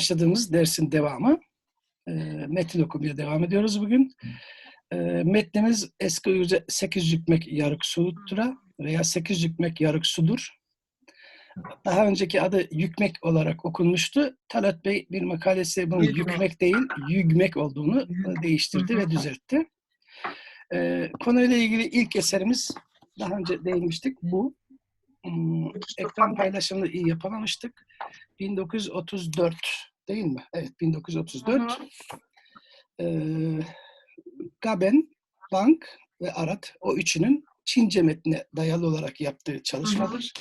başladığımız dersin devamı. Metin okumaya devam ediyoruz bugün. Metnimiz eski Uygurca 8 hükmek yarık suluttura veya 8 hükmek yarık sudur. Daha önceki adı yükmek olarak okunmuştu. Talat Bey bir makalesi bunun yükmek değil, yügmek olduğunu değiştirdi ve düzeltti. Konuyla ilgili ilk eserimiz, daha önce değinmiştik, bu. Ekran paylaşımını iyi yapamamıştık. 1934 değil mi? Evet, 1934. Gaben, Bank ve Arat, o üçünün Çince metnine dayalı olarak yaptığı çalışmadır.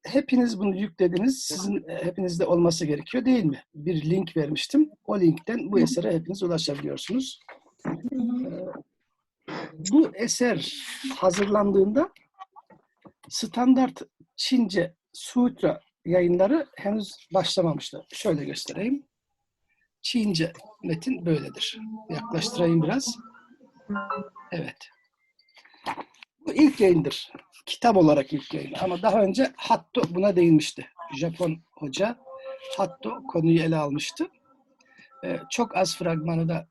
Hepiniz bunu yüklediniz. Sizin hepinizde olması gerekiyor değil mi? Bir link vermiştim. O linkten bu esere hepiniz ulaşabiliyorsunuz. Bu eser hazırlandığında standart Çince sutra yayınları henüz başlamamıştı. Şöyle göstereyim. Çince metin böyledir. Yaklaştırayım biraz. Evet. Bu ilk yayındır. Kitap olarak ilk yayın. Ama daha önce Hatto buna değinmişti. Japon hoca Hatto konuyu ele almıştı. Çok az fragmanı da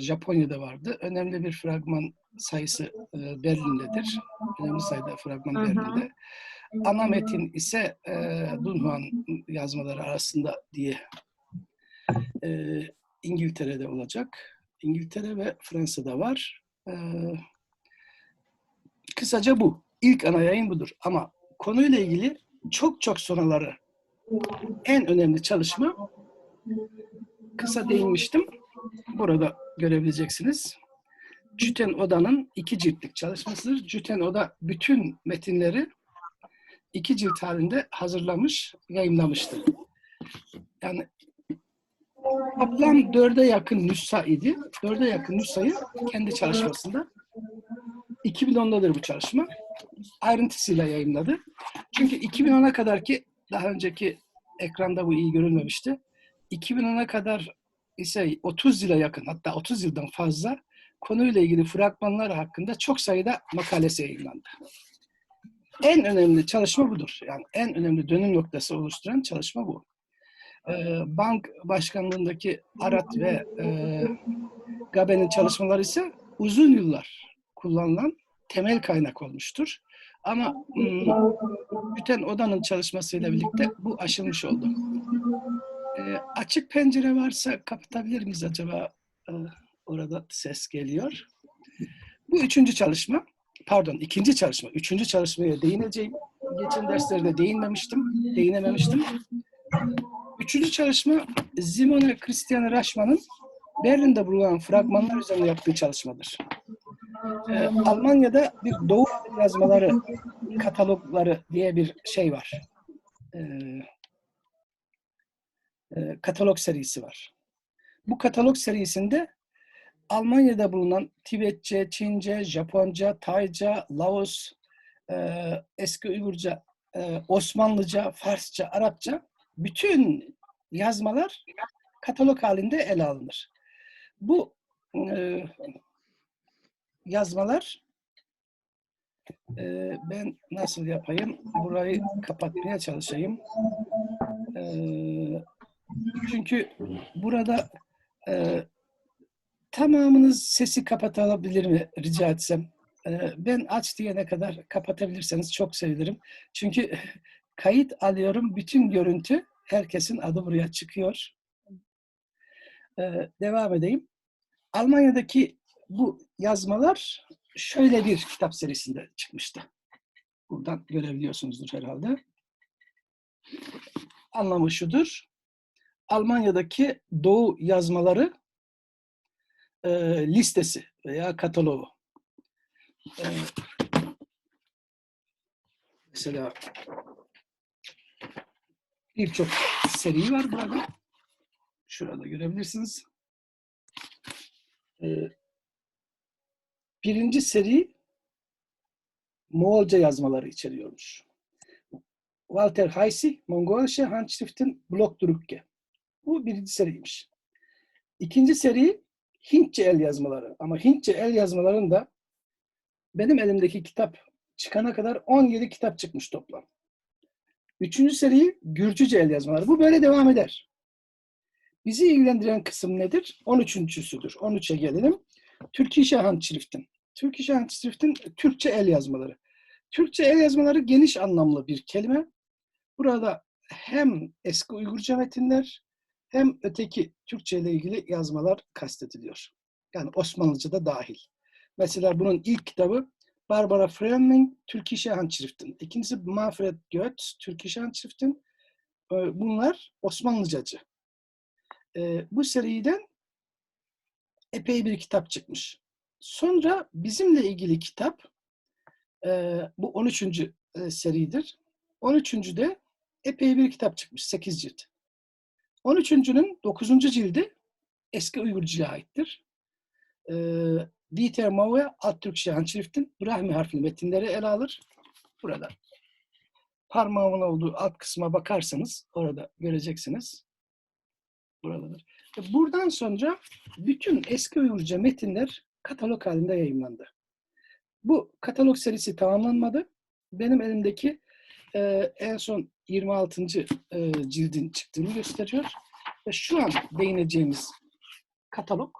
Japonya'da vardı. Önemli bir fragman sayısı Berlin'dedir. Önemli sayıda fragman Berlin'de. Ana metin ise Dunhuan yazmaları arasında diye İngiltere'de olacak. İngiltere ve Fransa'da var. Kısaca bu. İlk ana yayın budur. Ama konuyla ilgili çok sonraları en önemli çalışma, kısa değinmiştim. Burada görebileceksiniz. Juten Oda'nın 2 ciltlik çalışmasıdır. Juten Oda bütün metinleri 2 cilt halinde hazırlamış, yayımlamıştır. Yani toplam 4'e yakın nüsha idi. 4'e yakın nüshayı kendi çalışmasında. 2010'dadır bu çalışma. Ayrıntısıyla yayımladı. Çünkü 2010'a kadar ki daha önceki ekranda bu iyi görülmemişti. 2010'a kadar ise 30 yıla yakın, hatta 30 yıldan fazla konuyla ilgili fragmanlar hakkında çok sayıda makalesi yayınlandı. En önemli çalışma budur. Yani en önemli dönüm noktası oluşturan çalışma bu. Bank başkanlığındaki Arat ve Gaben'in çalışmaları ise uzun yıllar kullanılan temel kaynak olmuştur. Ama Juten Oda'nın çalışmasıyla birlikte bu aşılmış oldu. Açık pencere varsa kapatabilir miyiz acaba? Orada ses geliyor. Bu ikinci çalışma. Üçüncü çalışmaya değineceğim. Geçen derslerde değinememiştim. Üçüncü çalışma Simone Christiane Rachman'ın Berlin'de bulunan fragmanlar üzerine yaptığı çalışmadır. Almanya'da bir Doğu yazmaları katalogları diye bir şey var. Katalog serisi var. Bu katalog serisinde Almanya'da bulunan Tibetçe, Çince, Japonca, Tayca, Laos, eski Uygurca, Osmanlıca, Farsça, Arapça bütün yazmalar katalog halinde ele alınır. Bu yazmalar ben nasıl yapayım? Burayı kapatmaya çalışayım. Çünkü burada tamamınız sesi kapatabilir mi rica etsem? Ben aç diyene kadar kapatabilirseniz çok sevinirim. Çünkü kayıt alıyorum. Bütün görüntü, herkesin adı buraya çıkıyor. Devam edeyim. Almanya'daki bu yazmalar şöyle bir kitap serisinde çıkmıştı. Buradan görebiliyorsunuzdur herhalde. Anlamı şudur. Almanya'daki Doğu yazmaları listesi veya kataloğu. Mesela birçok seri var burada. Şurada görebilirsiniz. Birinci seri Moğolca yazmaları içeriyormuş. Walter Heisig, Mongolische Handschriften Blockdrucke. Bu birinci seriymiş. İkinci seri Hintçe el yazmaları. Ama Hintçe el yazmalarında benim elimdeki kitap çıkana kadar 17 kitap çıkmış toplam. Üçüncü seri Gürcüce el yazmaları. Bu böyle devam eder. Bizi ilgilendiren kısım nedir? 13.'südür. 13'e gelelim. Türkische Handschriften. Türkische Handschriften Türkçe el yazmaları. Türkçe el yazmaları geniş anlamlı bir kelime. Burada hem eski Uygurca metinler hem öteki Türkçe ile ilgili yazmalar kastediliyor. Yani Osmanlıca da dahil. Mesela bunun ilk kitabı Barbara Freining, Türkische Handschriften. İkincisi Manfred Goetz, Türkische Handschriften. Bunlar Osmanlıcacı. Bu seriden epey bir kitap çıkmış. Sonra bizimle ilgili kitap, bu 13. seridir. 13.'de epey bir kitap çıkmış, 8 cilt. 13.'nün 9. cildi eski Uygurca'ya aittir. Dieter Maue, Alt-Türkçe Handschriften, Brahmi harfli metinleri ele alır. Burada parmağımın olduğu alt kısma bakarsanız orada göreceksiniz. Buradadır. Buradan sonra bütün eski Uygurca metinler katalog halinde yayımlandı. Bu katalog serisi tamamlanmadı. Benim elimdeki en son 26. Cildin çıktığını gösteriyor. Ve şu an değineceğimiz katalog,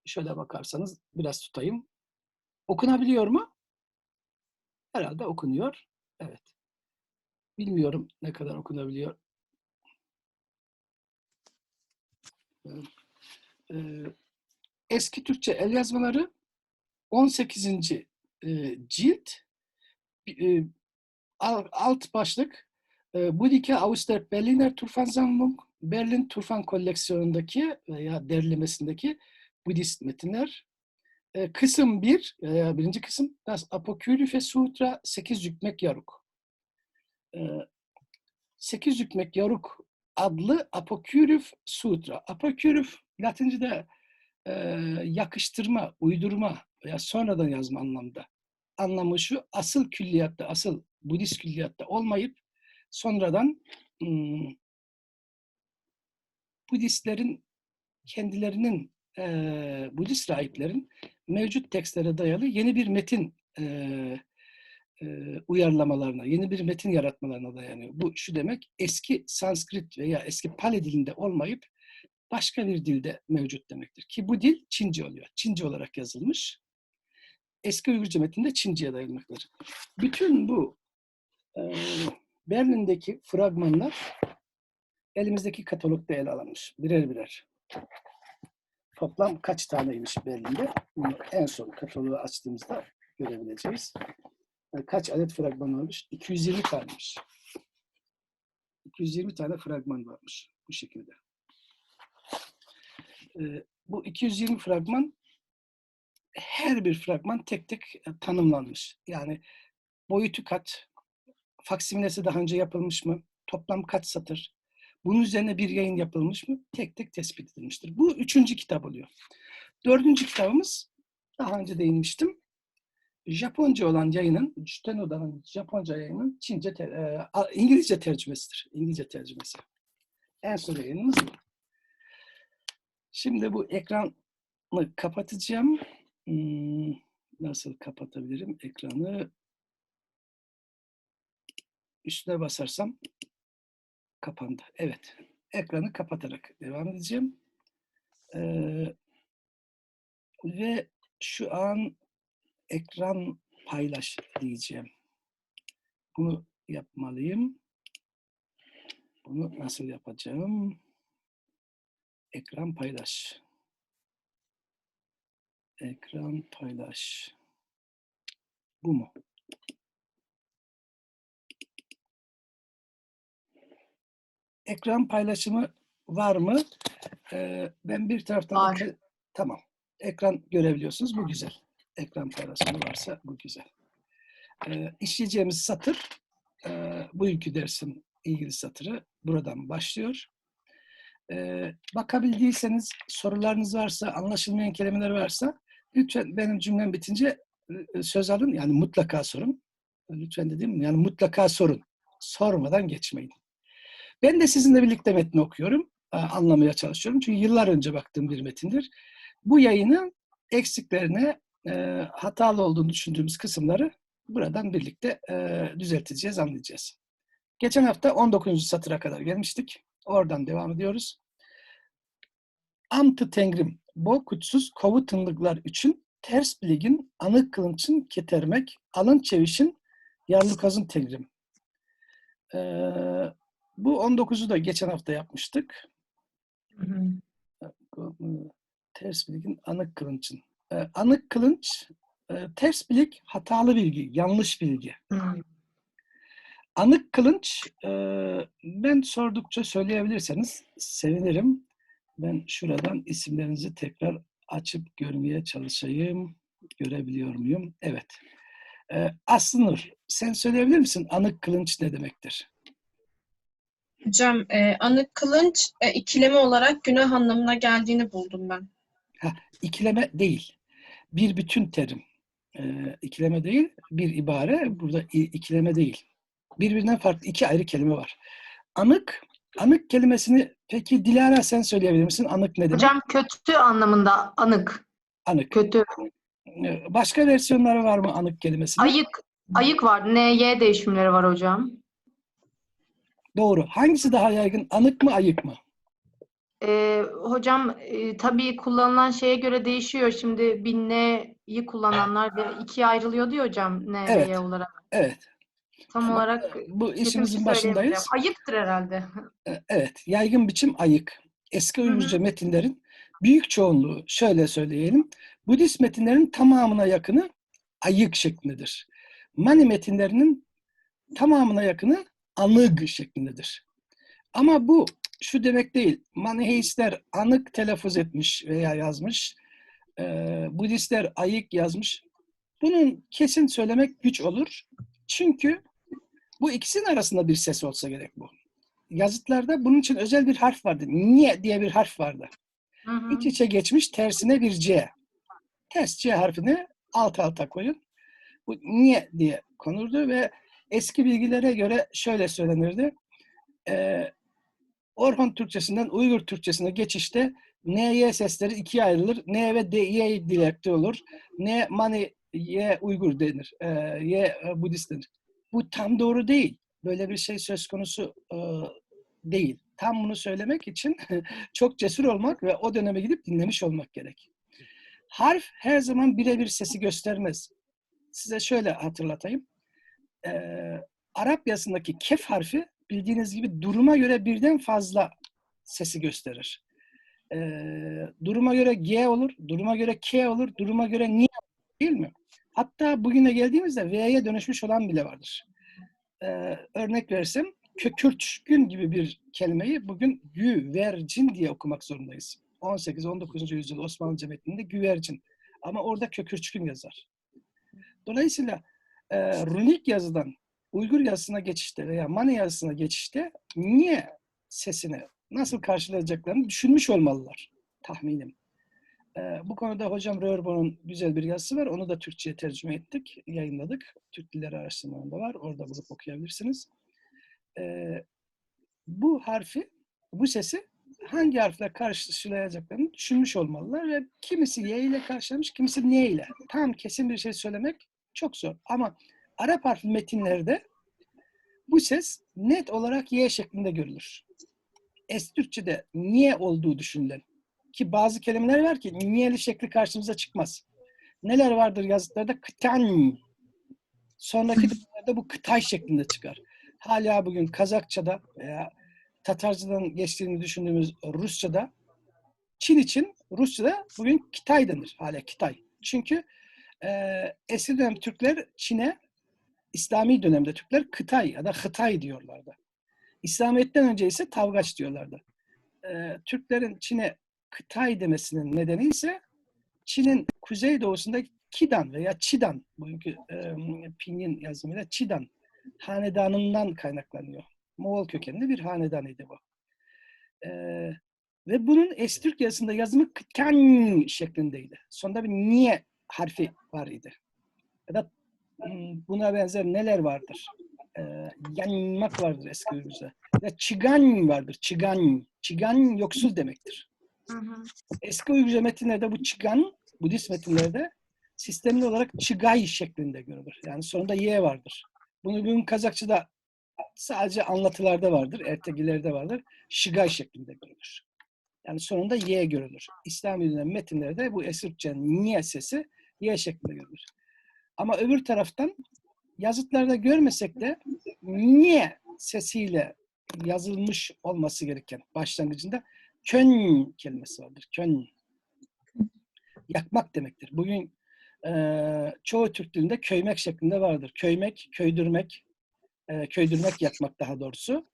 şöyle bakarsanız biraz tutayım. Okunabiliyor mu? Herhalde okunuyor. Evet. Bilmiyorum ne kadar okunabiliyor. Eski Türkçe el yazmaları 18. cilt, alt başlık Budike aus der Berliner Turfansammlung, Berlin Turfan koleksiyonundaki veya derlemesindeki Budist metinler. Kısım 1, birinci kısım Das Apokryphe Sutra 8 Hükmek Yaruk. 8 Hükmek Yaruk adlı Apokryf Sutra. Apokryf Latince'de yakıştırma, uydurma veya sonradan yazma anlamda. Anlamı şu, asıl külliyatta, asıl Budist külliyatta olmayıp sonradan Budistlerin kendilerinin, Budist rahiplerin mevcut tekstlere dayalı yeni bir metin uyarlamalarına, yeni bir metin yaratmalarına dayanıyor. Bu şu demek, eski Sanskrit veya eski Pali dilinde olmayıp başka bir dilde mevcut demektir. Ki bu dil Çince oluyor. Çince olarak yazılmış. Eski Uygurca metinde Çince'ye dayanmaktadır. Bütün bu Berlin'deki fragmanlar elimizdeki katalogda ele alınmış. Birer birer. Toplam kaç taneymiş Berlin'de? Bunu en son kataloğu açtığımızda görebileceğiz. Kaç adet fragman varmış? 220 taneymiş. 220 tane fragman varmış bu şekilde. Bu 220 fragman, her bir fragman tek tek tanımlanmış. Yani boyutu kaç, faksimilesi daha önce yapılmış mı, toplam kaç satır, bunun üzerine bir yayın yapılmış mı, tek tek tespit edilmiştir. Bu 3. kitap oluyor. 4. kitabımız, daha önce değinmiştim, Japonca olan yayının, Steno'dan Japonca yayının İngilizce tercümesidir. İngilizce tercümesi. En son yayınımız bu. Şimdi bu ekranı kapatacağım. Nasıl kapatabilirim ekranı? Üstüne basarsam kapandı. Evet. Ekranı kapatarak devam edeceğim. Ve şu an ekran paylaş diyeceğim. Bunu yapmalıyım. Bunu nasıl yapacağım? Ekran paylaş. Ekran paylaş. Bu mu? Ekran paylaşımı var mı? Ben bir taraftan da... Tamam. Ekran görebiliyorsunuz. Bu güzel. Ekran paylaşımı varsa bu güzel. İşleyeceğimiz satır, bugünkü dersin ilgili satırı buradan başlıyor. Bakabildiyseniz, sorularınız varsa, anlaşılmayan kelimeler varsa lütfen benim cümlem bitince söz alın. Yani mutlaka sorun. Lütfen dedim, yani mutlaka sorun. Sormadan geçmeyin. Ben de sizinle birlikte metni okuyorum. Anlamaya çalışıyorum. Çünkü yıllar önce baktığım bir metindir. Bu yayının eksiklerine, hatalı olduğunu düşündüğümüz kısımları buradan birlikte düzelteceğiz, anlayacağız. Geçen hafta 19. satıra kadar gelmiştik. Oradan devam ediyoruz. Amtı Tengrim, bo kutsuz kovu tınlıklar üçün ters biligin anık kılınçın ketermek, alın çevişin yarlıkazın Tengrim. Bu 19'u da geçen hafta yapmıştık. Hı hı. Ters biligin anık kılınçın. Anık kılınç, ters bilik hatalı bilgi, yanlış bilgi. Hı. Anık kılınç, ben sordukça söyleyebilirseniz sevinirim. Ben şuradan isimlerinizi tekrar açıp görmeye çalışayım. Görebiliyor muyum? Evet. Aslı Nur, sen söyleyebilir misin anık kılınç ne demektir? Hocam, anık kılınç ikileme olarak günah anlamına geldiğini buldum ben. İkileme değil. Bir bütün terim. İkileme değil, bir ibare. Burada ikileme değil. Birbirinden farklı iki ayrı kelime var. Anık kelimesini peki Dilara sen söyleyebilir misin? Anık ne demek? Hocam kötü anlamında anık. Anık. Kötü. Başka versiyonları var mı anık kelimesinin? Ayık var. N-Y değişimleri var hocam. Doğru. Hangisi daha yaygın? Anık mı, ayık mı? Hocam tabii kullanılan şeye göre değişiyor. Şimdi bir N'yi kullananlar da ikiye ayrılıyor diyor hocam N ve Evet. Y olarak. Evet. Tam olarak Bu kesin bir işimizin şey söyleyemeyeceğim. başındayız. Ayıktır herhalde. Evet. Yaygın biçim ayık. Eski Uygurca metinlerin büyük çoğunluğu, şöyle söyleyelim, Budist metinlerin tamamına yakını ayık şeklindedir. Mani metinlerinin tamamına yakını anıg şeklindedir. Ama bu şu demek değil. Maniheistler anık telaffuz etmiş veya yazmış. Budistler ayık yazmış. Bunun kesin söylemek güç olur. Çünkü bu ikisinin arasında bir ses olsa gerek bu. Yazıtlarda bunun için özel bir harf vardı. Niye diye bir harf vardı. İç içe geçmiş tersine bir C. Ters C harfini alt alta koyun. Bu niye diye konurdu ve eski bilgilere göre şöyle söylenirdi. Orhon Türkçesinden Uygur Türkçesine geçişte N, Y sesleri ikiye ayrılır. N ve D, Y dilekte olur. N, Mani, Y Uygur denir. Y Budist denir. Bu tam doğru değil. Böyle bir şey söz konusu değil. Tam bunu söylemek için çok cesur olmak ve o döneme gidip dinlemiş olmak gerek. Harf her zaman birebir sesi göstermez. Size şöyle hatırlatayım. Arap yazısındaki kef harfi bildiğiniz gibi duruma göre birden fazla sesi gösterir. Duruma göre G olur, duruma göre K olur, duruma göre N değil mi? Hatta bugüne geldiğimizde V'ye dönüşmüş olan bile vardır. Örnek versem, kökürçgün gibi bir kelimeyi bugün güvercin diye okumak zorundayız. 18-19. yüzyıl Osmanlıca metninde güvercin. Ama orada kökürçgün yazar. Dolayısıyla runik yazıdan Uygur yazısına geçişte veya Mani yazısına geçişte niye sesini nasıl karşılayacaklarını düşünmüş olmalılar tahminim. Bu konuda hocam Röhrbo'nun güzel bir yazısı var. Onu da Türkçe'ye tercüme ettik, yayınladık. Türk Dilleri Araştırmalarında var. Orada bulup okuyabilirsiniz. Bu harfi, bu sesi hangi harfle karşılayacaklarını düşünmüş olmalılar ve kimisi Y ile karşılamış, kimisi N ile. Tam kesin bir şey söylemek çok zor. Ama Arap harfli metinlerde bu ses net olarak Y şeklinde görülür. Es-Türkçe'de niye olduğu düşünülen ki bazı kelimeler var ki niyeli şekli karşımıza çıkmaz. Neler vardır yazıtlarda? Kıtan. Sonraki dönemlerde bu kıtay şeklinde çıkar. Hala bugün Kazakça'da veya Tatarcadan geçtiğini düşündüğümüz Rusça'da, Çin için Rusça'da bugün Kitay denir. Hala Kitay. Çünkü eski dönem Türkler Çin'e, İslami dönemde Türkler Kıtay ya da Hıtay diyorlardı. İslamiyet'ten önce ise Tavgaç diyorlardı. Türklerin Çin'e Kıtay demesinin nedeni ise Çin'in kuzeydoğusunda Kidan veya Çidan, bugünkü Pinyin yazımıyla Çidan hanedanından kaynaklanıyor. Moğol kökenli bir hanedanıydı bu. Ve bunun Es-Türk yazısında yazımı Kıtan şeklindeydi. Sonunda bir niye harfi var idi. Ya da buna benzer neler vardır? Yanmak vardır eski Uygurca. Ya çigan vardır. Çigan. Çigan yoksul demektir. Eski Uygurca metinlerde bu çigan, Budist metinlerde sistemli olarak çigay şeklinde görülür. Yani sonunda Y vardır. Bunu bugün Kazakça'da sadece anlatılarda vardır, ertegilerde vardır. Şigay şeklinde görülür. Yani sonunda Y görülür. İslami dönem metinlerde bu Eski Türkçe'nin niye sesi Y şeklinde görülür. Ama öbür taraftan yazıtlarda görmesek de niye sesiyle yazılmış olması gereken başlangıcında kön kelimesi vardır. Kön. Yakmak demektir. Bugün çoğu Türk dilinde köymek şeklinde vardır. Köymek, köydürmek, köydürmek yakmak daha doğrusu.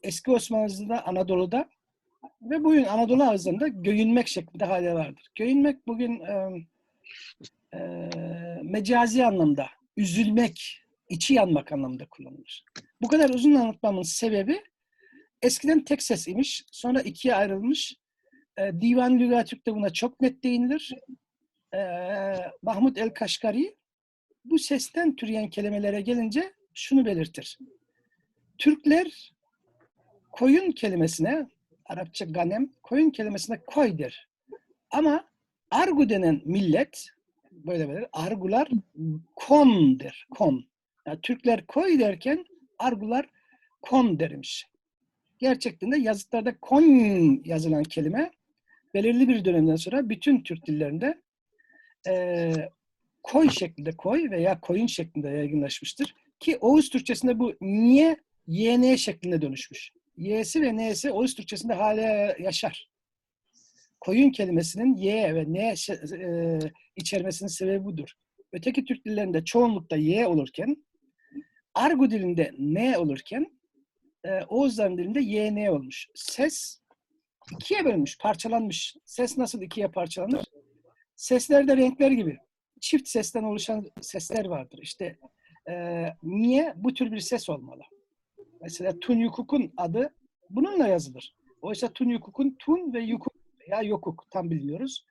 Eski Osmanlıca'da, Anadolu'da ve bugün Anadolu ağzında göğünmek şeklinde hali vardır. Göğünmek bugün mecazi anlamda, üzülmek, içi yanmak anlamında kullanılır. Bu kadar uzun anlatmamın sebebi eskiden tek ses imiş, sonra ikiye ayrılmış. Divan-ı Lügatürk'te buna çok net değinilir. Mahmud el-Kaşgari bu sesten türeyen kelimelere gelince şunu belirtir. Türkler koyun kelimesine, Arapça ganem, koyun kelimesine koy der. Ama Argu denen millet, böyle Argular kon der, kon. Yani Türkler koy derken Argular kon dermiş. Gerçekten de yazıtlarda kon yazılan kelime belirli bir dönemden sonra bütün Türk dillerinde koy şeklinde koy veya koyun şeklinde yaygınlaşmıştır. Ki Oğuz Türkçesinde bu niye YN şeklinde dönüşmüş. Y'si ve N'si Oğuz Türkçesinde hala yaşar. Koyun kelimesinin Y ve N içermesinin sebebi budur. Öteki Türk dillerinde çoğunlukta Y olurken, Argo dilinde N olurken, Oğuzların dilinde YN olmuş. Ses ikiye bölünmüş, parçalanmış. Ses nasıl ikiye parçalanır? Seslerde renkler gibi. Çift sesten oluşan sesler vardır. İşte niye bu tür bir ses olmalı? Mesela Tun Yukuk'un adı bununla yazılır. Oysa Tun Yukuk'un Tun ve Yukuk veya Yokuk tam bilmiyoruz.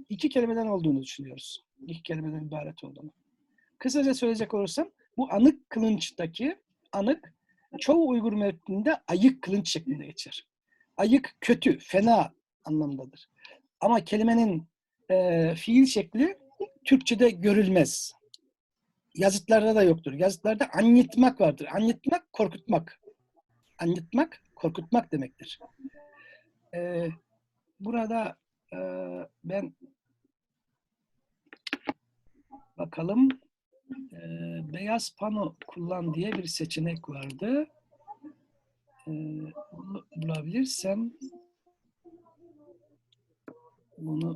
İki kelimeden olduğunu düşünüyoruz. İki kelimeden ibaret olduğunu. Kısaca söyleyecek olursam bu Anık Kılınç'taki anık çoğu Uygur metninde ayık kılınç şeklinde geçer. Ayık kötü, fena anlamdadır. Ama kelimenin fiil şekli Türkçe'de görülmez. Yazıtlarda da yoktur. Yazıtlarda anyitmak vardır. Anyitmak, korkutmak. Anyitmak, korkutmak demektir. Burada ben bakalım beyaz pano kullan diye bir seçenek vardı. Bunu bulabilirsem bunu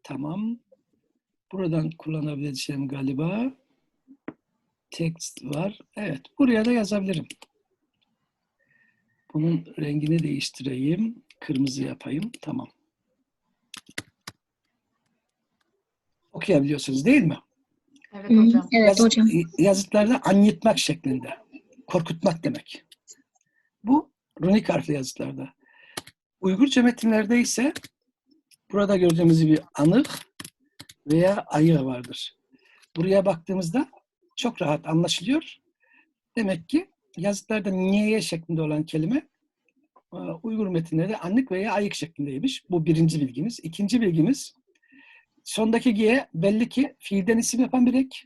tamam. Buradan kullanabileceğim galiba. Text var. Evet. Buraya da yazabilirim. Bunun rengini değiştireyim. Kırmızı yapayım. Tamam. Okuyabiliyorsunuz değil mi? Evet hocam. Evet hocam. Yazıtlarda anyitmak şeklinde. Korkutmak demek. Bu runik harfli yazıtlarda. Uygurca metinlerde ise burada gördüğümüz gibi anık veya ayı vardır. Buraya baktığımızda çok rahat anlaşılıyor. Demek ki yazıtlarda niye şeklinde olan kelime Uygur metinlerde anlık veya ayık şeklindeymiş. Bu birinci bilgimiz. İkinci bilgimiz sondaki G belli ki fiilden isim yapan bir ek.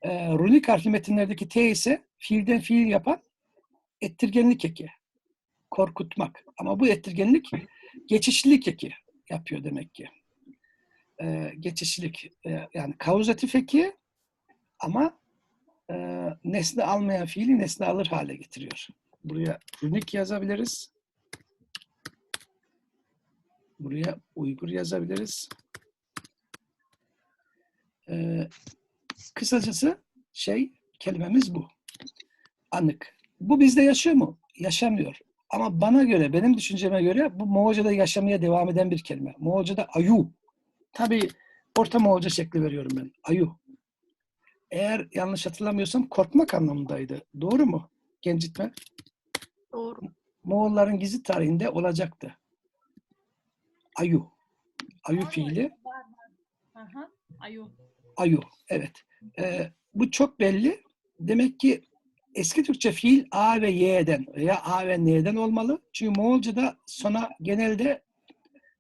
Runik harfli metinlerdeki T ise fiilden fiil yapan ettirgenlik eki. Korkutmak. Ama bu ettirgenlik geçişlilik eki yapıyor demek ki. Geçişlilik yani kauzatif eki ama nesne almayan fiili nesne alır hale getiriyor. Buraya runik yazabiliriz. Buraya Uygur yazabiliriz. Kısacası kelimemiz bu. Anık. Bu bizde yaşıyor mu? Yaşamıyor. Ama bana göre, benim düşünceme göre bu Moğolca'da yaşamaya devam eden bir kelime. Moğolca'da ayu. Tabii Orta Moğolca şekli veriyorum ben. Ayu. Eğer yanlış hatırlamıyorsam korkmak anlamındaydı. Doğru mu? Gencitme. Doğru. Moğolların gizli tarihinde olacaktı. Ayu. Ayu fiili. Aha, ayu. Ayu. Evet. Bu çok belli. Demek ki eski Türkçe fiil A ve Y'den veya A ve N'den olmalı. Çünkü Moğolca'da sona genelde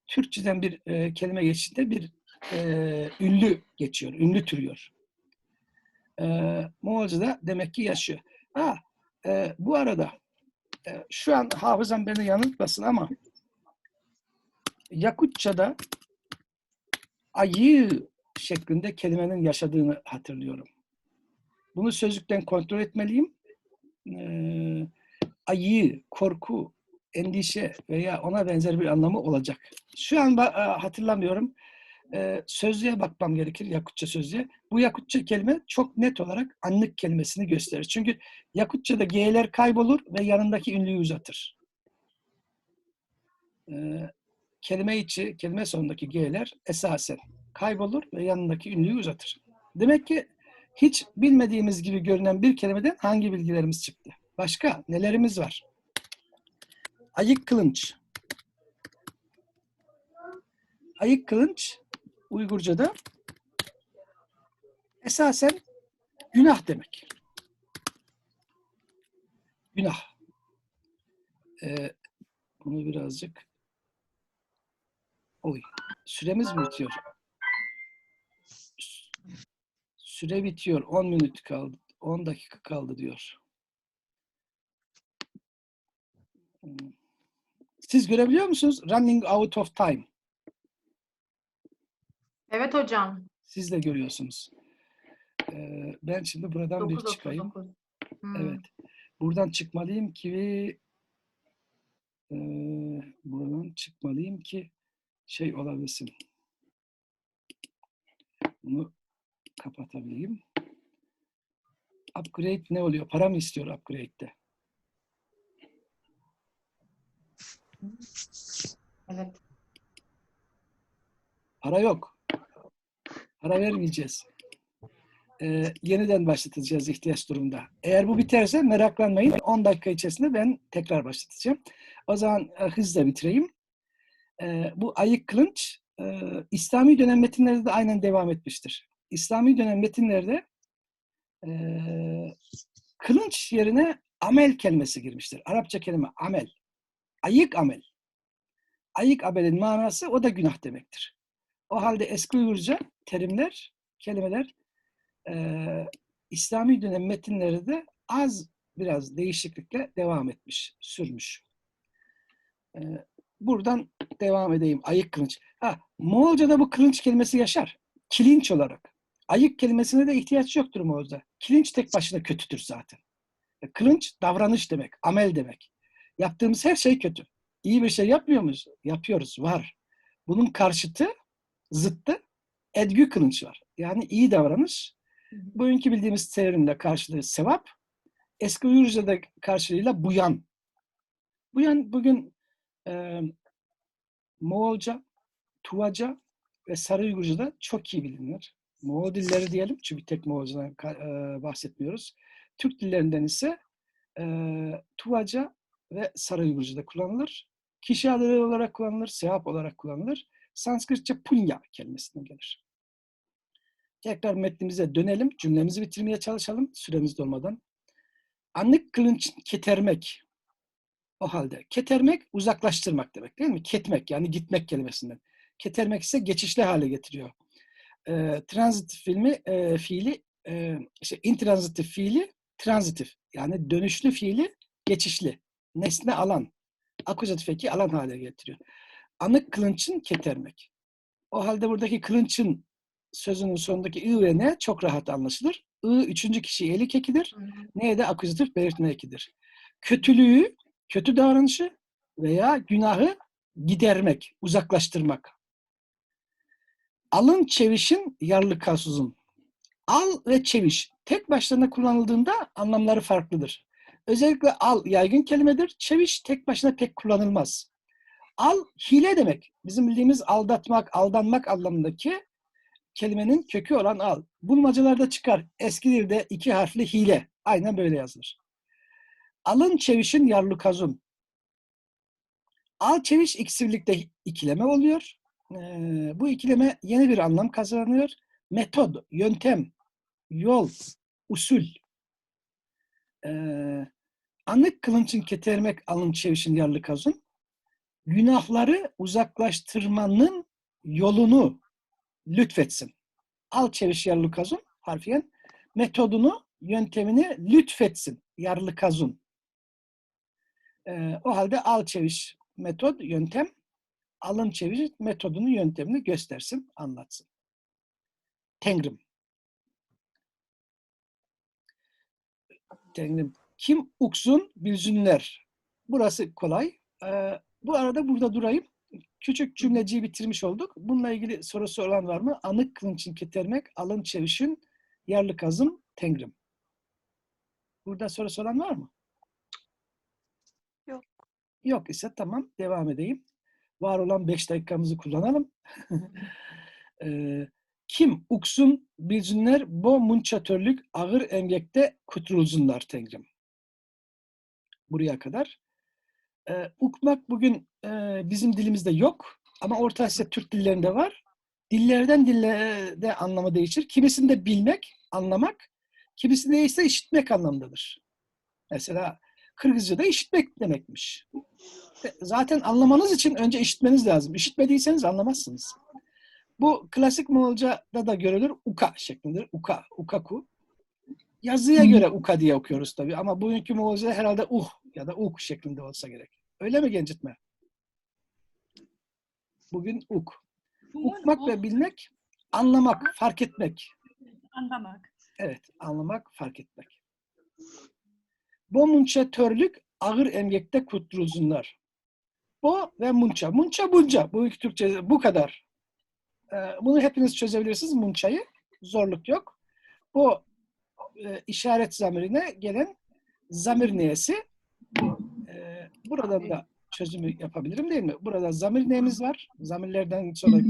Türkçeden bir kelime geçtiğinde bir ünlü geçiyor. Ünlü türüyor. Moğolca'da demek ki yaşıyor. Bu arada şu an hafızam beni yanıltmasın ama Yakutça'da ayı şeklinde kelimenin yaşadığını hatırlıyorum. Bunu sözlükten kontrol etmeliyim. Ayı, korku, endişe veya ona benzer bir anlamı olacak. Şu an hatırlamıyorum. Sözlüğe bakmam gerekir, Yakutça sözlüğe. Bu Yakutça kelime çok net olarak anlık kelimesini gösterir. Çünkü Yakutça'da G'ler kaybolur ve yanındaki ünlüyü uzatır. Kelime içi, kelime sonundaki G'ler esasen kaybolur ve yanındaki ünlüyü uzatır. Demek ki hiç bilmediğimiz gibi görünen bir kelimeden hangi bilgilerimiz çıktı? Başka nelerimiz var? Ayık kılınç. Ayık kılınç Uygurca'da esasen günah demek. Günah. Bunu birazcık süremiz mi bitiyor? Süre bitiyor. 10 minut kaldı. 10 dakika kaldı diyor. Siz görebiliyor musunuz? Running out of time. Evet hocam. Siz de görüyorsunuz. Ben şimdi buradan bir 9.39. çıkayım. Hmm. Evet. Buradan çıkmalıyım ki şey olabilsin. Bunu kapatabileyim. Upgrade ne oluyor? Para mı istiyor upgrade'de? Evet. Para yok. Para vermeyeceğiz. Yeniden başlatacağız ihtiyaç durumunda. Eğer bu biterse meraklanmayın. 10 dakika içerisinde ben tekrar başlatacağım. O zaman hızla bitireyim. Bu ayık kılınç İslami dönem metinlerde de aynen devam etmiştir. İslami dönem metinlerde kılınç yerine amel kelimesi girmiştir. Arapça kelime amel. Ayık amel. Ayık amelin manası o da günah demektir. O halde eski Uygurca terimler, kelimeler İslami dönem metinleri de biraz değişiklikle devam etmiş, sürmüş. Buradan devam edeyim. Ayık kılınç. Moğolca'da bu kılınç kelimesi yaşar. Kilinç olarak. Ayık kelimesine de ihtiyaç yoktur Moğolca'da. Kilinç tek başına kötüdür zaten. Kılınç davranış demek, amel demek. Yaptığımız her şey kötü. İyi bir şey yapmıyor muyuz? Yapıyoruz, var. Bunun karşıtı, zıttı, edgü kılınç var. Yani iyi davranış. Bugünkü bildiğimiz terimle karşılığı sevap. Eski Uygurca'da karşılığıyla buyan. Buyan bugün Moğolca, Tuvaca ve Sarı Uygurca'da çok iyi bilinir. Moğol dilleri diyelim çünkü tek Moğolcadan bahsetmiyoruz. Türk dillerinden ise Tuvaca ve Sarı Uygurca'da kullanılır. Kişi adı olarak kullanılır, sevap olarak kullanılır. Sanskritçe punya kelimesinden gelir. Tekrar metnimize dönelim, cümlemizi bitirmeye çalışalım süremiz dolmadan. Anlık kılınç ketermek. O halde ketermek uzaklaştırmak demek değil mi? Ketmek yani gitmek kelimesinden. Ketermek ise geçişli hale getiriyor. Transitif fiili intransitif fiili transitif yani dönüşlü fiili geçişli. Nesne alan. Akuzatif eki alan hale getiriyor. Anık kılınçın ketermek. O halde buradaki kılınçın sözünün sonundaki ı ve ne çok rahat anlaşılır. I üçüncü kişi elik ekidir. Ne de akuzatif belirtme ekidir. Kötülüğü, kötü davranışı veya günahı gidermek, uzaklaştırmak. Alın çevişin yarlı kalsuzun. Al ve çeviş tek başlarına kullanıldığında anlamları farklıdır. Özellikle al yaygın kelimedir. Çeviş tek başına pek kullanılmaz. Al hile demek. Bizim bildiğimiz aldatmak, aldanmak anlamındaki kelimenin kökü olan al. Bulmacalarda çıkar. Eski dilde 2 harfli hile. Aynen böyle yazılır. Alın çevişin yarlı kazun. Al çeviş ikisi birlikte ikileme oluyor. Bu ikileme yeni bir anlam kazanıyor. Metod, yöntem, yol, usul. Anlık kılınçın ketermek alın çevişin yarlı kazun. Günahları uzaklaştırmanın yolunu lütfetsin. Al çeviş yarlı kazun harfiyen metodunu, yöntemini lütfetsin. Yarlıkazun. O halde al çeviş metod, yöntem, alın çeviş metodunu, yöntemini göstersin, anlatsın. Tengrim. Tengrim. Kim uksun bilzünler. Burası kolay. Bu arada burada durayım. Küçük cümleciyi bitirmiş olduk. Bununla ilgili sorusu olan var mı? Anık kılınçın ketermek, alın çevişin, yarlıkazım, tengrim. Burada sorusu olan var mı? Yok. Yok ise tamam, devam edeyim. Var olan 5 dakikamızı kullanalım. Kim uksun bilzünler bo munçatörlük ağır emgekte kutrulzunlar tengrim. Buraya kadar. Ukmak bugün bizim dilimizde yok ama Orta Asya Türk dillerinde var. Dillerden dillere anlamı değişir. Kimisinde bilmek, anlamak, kimisinde ise işitmek anlamındadır. Mesela Kırgızca'da işitmek demekmiş. Zaten anlamanız için önce işitmeniz lazım. İşitmediyseniz anlamazsınız. Bu klasik Moğolca'da da görülür. Uka şeklindedir. Uka, ukaku. Yazıya göre uka diye okuyoruz tabii ama bugünkü Moğolca'da herhalde ya da uk şeklinde olsa gerek. Öyle mi Gencitme? Bugün uk. Ukmak ve bilmek, anlamak, fark etmek. Anlamak. Evet, anlamak, fark etmek. Bo munça törlük ağır emgekte kutruzunlar. Bo ve munça. Munça bunca. Bugünkü Türkçe bu kadar. Bunu hepiniz çözebilirsiniz munçayı. Zorluk yok. Bu işaret zamirine gelen zamir neyesi. Buradan da çözümü yapabilirim değil mi? Burada zamir neyimiz var? Zamirlerden sonra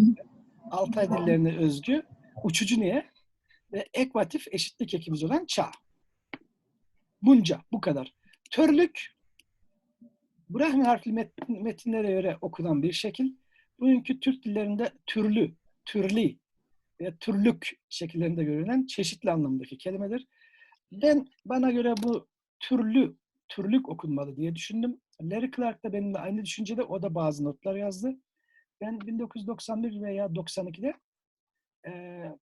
Altay dillerine özgü uçucu niye ve ekvatif eşitlik ekimiz olan ça. Bunca, bu kadar. Törlük, Brahmi harfli metinlere göre okunan bir şekil. Bugünkü Türk dillerinde türlü, türli ve türlük şekillerinde görülen çeşitli anlamdaki kelimedir. Bana göre bu türlük okunmalı diye düşündüm. Larry Clark da benimle aynı düşüncede, o da bazı notlar yazdı. Ben 1991 veya 92'de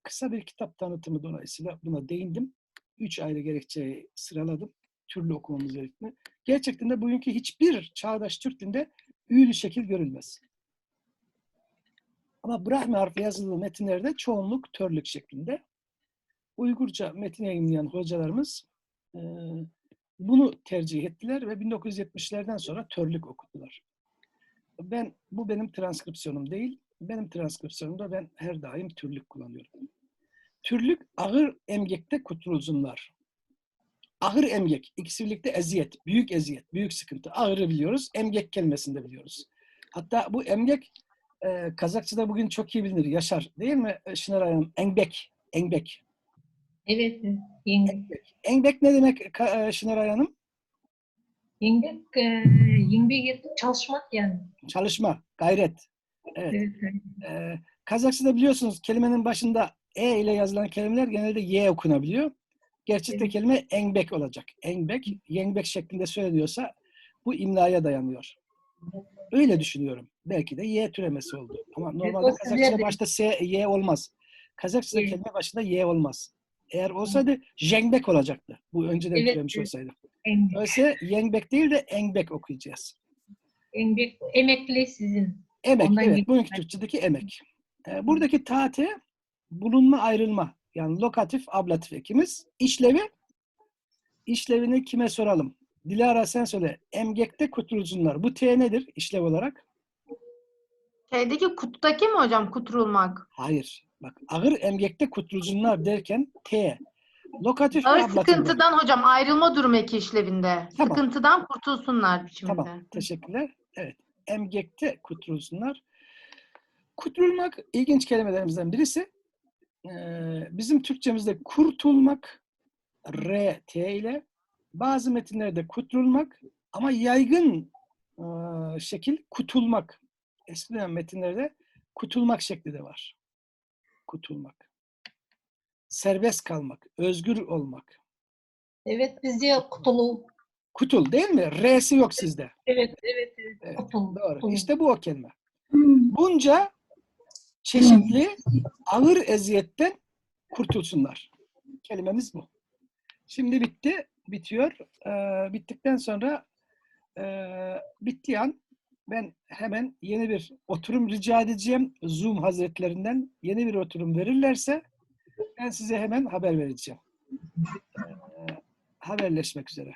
kısa bir kitap tanıtımı dolayısıyla buna değindim. 3 ayrı gerekçeyi sıraladım. Türlü okumamız gerektiğini. Gerçekten de bugünkü hiçbir çağdaş Türk dilinde üylü şekil görülmez. Ama Brahmi harfi yazılı metinlerde çoğunluk törlük şeklinde. Uygurca metin yayınlayan hocalarımız bunu tercih ettiler ve 1970'lerden sonra törlük okudular. Bu benim transkripsiyonum değil. Benim transkripsiyonumda ben her daim türlük kullanıyorum. Türlük ağır emgekte kutrulzunlar. Ağır emgek, ikisi birlikte eziyet, büyük sıkıntı. Ağırı biliyoruz, emgek kelimesini de biliyoruz. Hatta bu emgek Kazakça'da bugün çok iyi bilinir, Yaşar değil mi Şınar Hanım? Engbek. Evet, yengbek. Engbek ne demek Şınar Hanım? Yengbek etmek, çalışmak yani. Çalışma, gayret. Evet. Evet. Kazakça'da biliyorsunuz kelimenin başında E ile yazılan kelimeler genelde Y okunabiliyor. Gerçekte Evet. kelime engbek olacak. Engbek, yengbek şeklinde söyleniyorsa bu imlaya dayanıyor. Öyle düşünüyorum. Belki de Y türemesi oldu. Ama normalde olsa Kazakça'da nerede? başta Y olmaz. Kazakça'da Evet. kelime başında Y olmaz. Eğer olsaydı jengbek olacaktı. Bu önceden Evet, türemiş evet. olsaydı. Yengbek. Dolayısıyla yengbek değil de engbek okuyacağız. Yengbek, emekli sizin. Emek, Ondan evet. gibi. Bugünkü Türkçedeki emek. Buradaki tate, bulunma, ayrılma. Yani lokatif, ablatif ekimiz. İşlevini kime soralım? Dilara sen söyle. Emgekte kutrulzunlar. Bu T nedir işlev olarak? Şeydeki kutudaki mi hocam kutrulmak? Hayır. Bak ağır emgekte kutrulzunlar derken T. Lokatif ve Ağır ablatif. sıkıntıdan hocam ayrılma durumu eki işlevinde. Tamam. Sıkıntıdan kurtulsunlar biçiminde. Tamam. Teşekkürler. Evet. Emgekte kutrulzunlar. Kutrulmak ilginç kelimelerimizden birisi. Bizim Türkçemizde kurtulmak R-T ile, bazı metinlerde kutrulmak ama yaygın şekil kutulmak. Eski dönem metinlerde kutulmak şekli de var. Kutulmak. Serbest kalmak, özgür olmak. Evet, bizde kutulu. Kutul değil mi? R'si yok sizde. Evet. Evet, Kutulu. doğru. Kutulu. İşte bu o kelime. Bunca çeşitli ağır eziyetten kurtulsunlar. Kelimemiz bu. Şimdi bitti. Bitiyor. Bittikten sonra bittiği an ben hemen yeni bir oturum rica edeceğim. Zoom Hazretlerinden yeni bir oturum verirlerse ben size hemen haber vereceğim. Haberleşmek üzere.